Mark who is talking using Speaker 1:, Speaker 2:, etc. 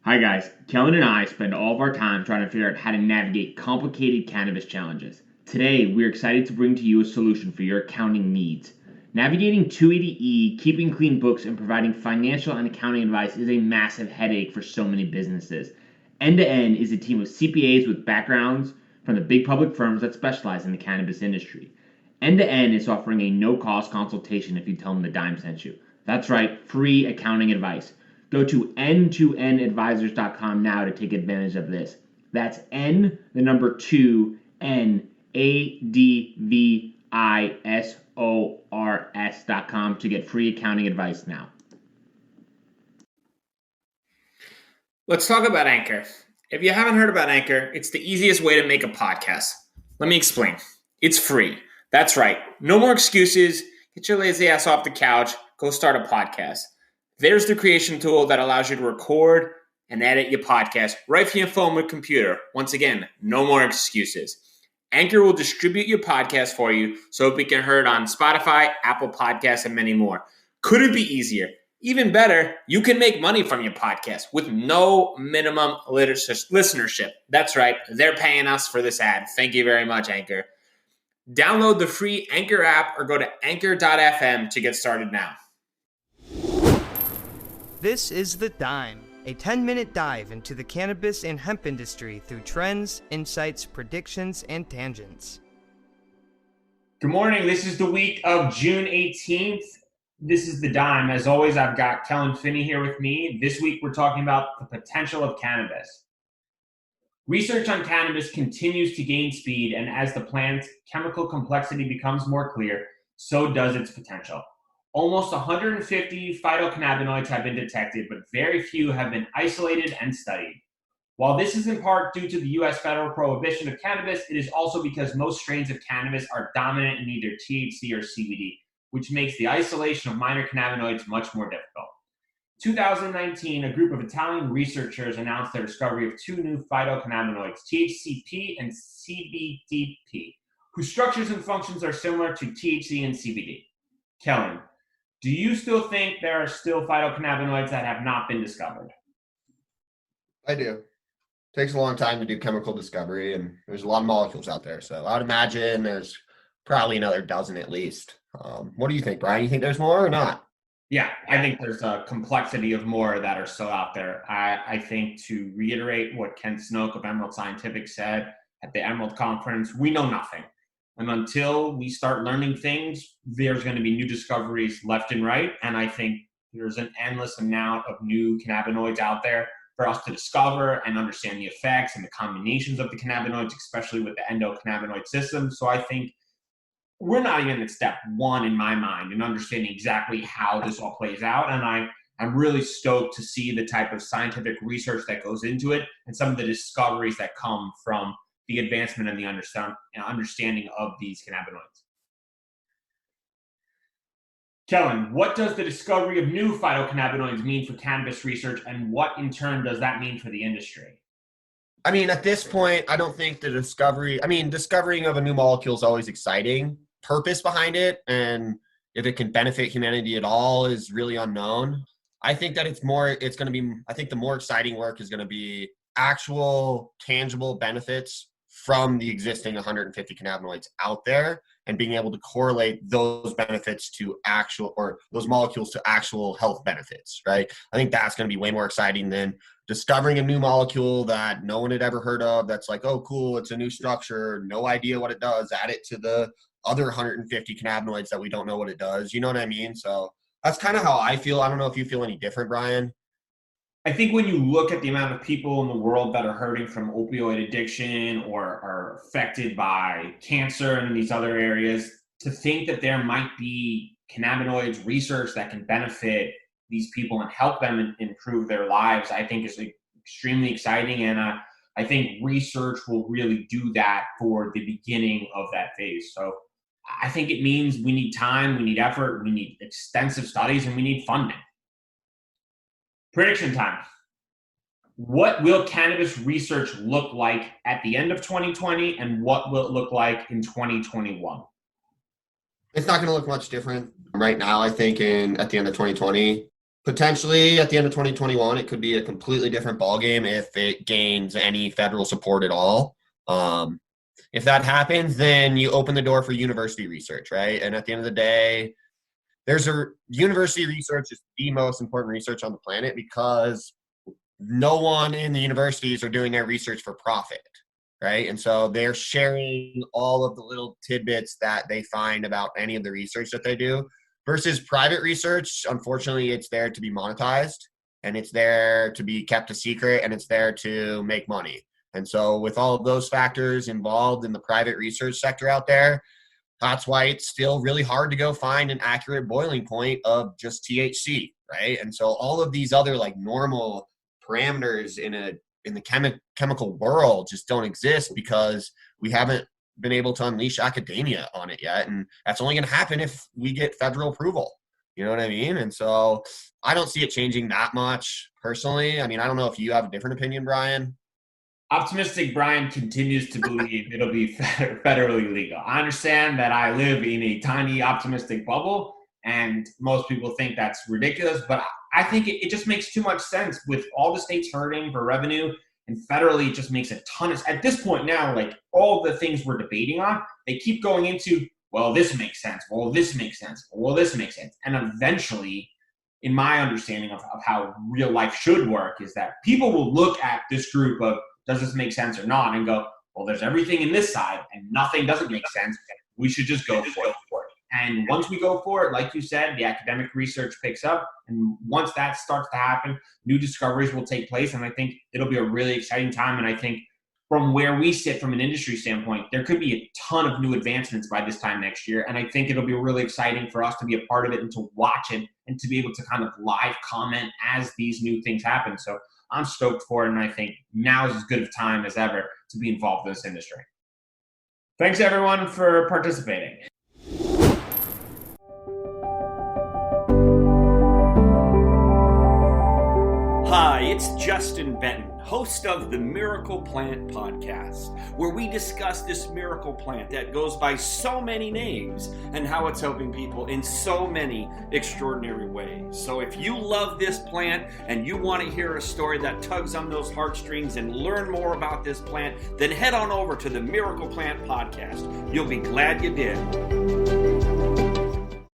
Speaker 1: Hi guys, Kellan and I spend all of our time trying to figure out how to navigate complicated cannabis challenges. Today, we're excited to bring to you a solution for your accounting needs. Navigating 280E, keeping clean books, and providing financial and accounting advice is a massive headache for so many businesses. End to End is a team of CPAs with backgrounds from the big public firms that specialize in the cannabis industry. End to End is offering a no-cost consultation if you tell them the dime sent you. That's right, free accounting advice. Go to n2nadvisors.com now to take advantage of this. That's N, the number 2, NADVISORS.com to get free accounting advice now.
Speaker 2: Let's talk about Anchor. If you haven't heard about Anchor, it's the easiest way to make a podcast. Let me explain. It's free. That's right. No more excuses. Get your lazy ass off the couch. Go start a podcast. There's the creation tool that allows you to record and edit your podcast right from your phone or computer. Once again, no more excuses. Anchor will distribute your podcast for you so it can be heard on Spotify, Apple Podcasts, and many more. Couldn't be easier. Even better, you can make money from your podcast with no minimum listenership. That's right. They're paying us for this ad. Thank you very much, Anchor. Download the free Anchor app or go to anchor.fm to get started now.
Speaker 3: This is The Dime, a 10-minute dive into the cannabis and hemp industry through trends, insights, predictions, and tangents.
Speaker 1: Good morning. This is the week of June 18th. This is The Dime. As always, I've got Kellan Finney here with me. This week, we're talking about the potential of cannabis. Research on cannabis continues to gain speed, and as the plant's chemical complexity becomes more clear, so does its potential. Almost 150 phytocannabinoids have been detected, but very few have been isolated and studied. While this is in part due to the U.S. federal prohibition of cannabis, it is also because most strains of cannabis are dominant in either THC or CBD, which makes the isolation of minor cannabinoids much more difficult. 2019, a group of Italian researchers announced their discovery of two new phytocannabinoids, THCP and CBDP, whose structures and functions are similar to THC and CBD. Kellan, do you still think there are still phytocannabinoids that have not been discovered?
Speaker 4: I do. Takes a long time to do chemical discovery, and there's a lot of molecules out there. So I'd imagine there's probably another dozen at least. What do you think, Brian? You think there's more or not?
Speaker 1: Yeah, I think there's a complexity of more that are still out there. I think, to reiterate what Ken Snoke of Emerald Scientific said at the Emerald Conference, we know nothing. And until we start learning things, there's going to be new discoveries left and right. And I think there's an endless amount of new cannabinoids out there for us to discover and understand the effects and the combinations of the cannabinoids, especially with the endocannabinoid system. So I think we're not even at step one in my mind in understanding exactly how this all plays out. And I'm really stoked to see the type of scientific research that goes into it and some of the discoveries that come from the advancement and the understanding of these cannabinoids. Kellan, what does the discovery of new phytocannabinoids mean for cannabis research, and what in turn does that mean for the industry?
Speaker 4: I mean, at this point, I don't think discovering of a new molecule is always exciting. Purpose behind it and if it can benefit humanity at all is really unknown. I think that the more exciting work is going to be actual tangible benefits from the existing 150 cannabinoids out there and being able to correlate those benefits to those molecules to actual health benefits, right? I think that's going to be way more exciting than discovering a new molecule that no one had ever heard of. That's like, oh, cool, it's a new structure, no idea what it does, add it to the other 150 cannabinoids that we don't know what it does. You know what I mean? So that's kind of how I feel. I don't know if you feel any different, Brian.
Speaker 1: I think when you look at the amount of people in the world that are hurting from opioid addiction or are affected by cancer and these other areas, to think that there might be cannabinoids research that can benefit these people and help them improve their lives, I think is extremely exciting. And I think research will really do that for the beginning of that phase. So I think it means we need time, we need effort, we need extensive studies, and we need funding. Prediction time. What will cannabis research look like at the end of 2020, and what will it look like in 2021?
Speaker 4: It's not going to look much different right now, I think, at the end of 2020. Potentially at the end of 2021, it could be a completely different ballgame if it gains any federal support at all. If that happens, then you open the door for university research, right? And at the end of the day, university research is the most important research on the planet because no one in the universities are doing their research for profit, right? And so they're sharing all of the little tidbits that they find about any of the research that they do versus private research. Unfortunately, it's there to be monetized and it's there to be kept a secret and it's there to make money. And so with all of those factors involved in the private research sector out there, that's why it's still really hard to go find an accurate boiling point of just THC, right? And so all of these other like normal parameters in the chemical world just don't exist because we haven't been able to unleash academia on it yet. And that's only going to happen if we get federal approval. You know what I mean? And so I don't see it changing that much personally. I mean, I don't know if you have a different opinion, Bryan.
Speaker 1: Optimistic Brian continues to believe it'll be federally legal. I understand that I live in a tiny optimistic bubble, and most people think that's ridiculous, but I think it just makes too much sense with all the states hurting for revenue, and federally it just makes a ton of – at this point now, like all the things we're debating on, they keep going into, well, this makes sense, well, this makes sense, well, this makes sense. And eventually, in my understanding of how real life should work, is that people will look at this group of does this make sense or not and go, well, there's everything in this side and nothing doesn't make sense. We should just go for it. And once we go for it, like you said, the academic research picks up. And once that starts to happen, new discoveries will take place. And I think it'll be a really exciting time. And I think from where we sit from an industry standpoint, there could be a ton of new advancements by this time next year. And I think it'll be really exciting for us to be a part of it and to watch it and to be able to kind of live comment as these new things happen. So I'm stoked for it, and I think now is as good of time as ever to be involved in this industry. Thanks, everyone, for participating.
Speaker 5: Hi, it's Justin Benton, host of the Miracle Plant Podcast, where we discuss this miracle plant that goes by so many names and how it's helping people in so many extraordinary ways. So if you love this plant and you want to hear a story that tugs on those heartstrings and learn more about this plant, then head on over to the Miracle Plant Podcast. You'll be glad you did.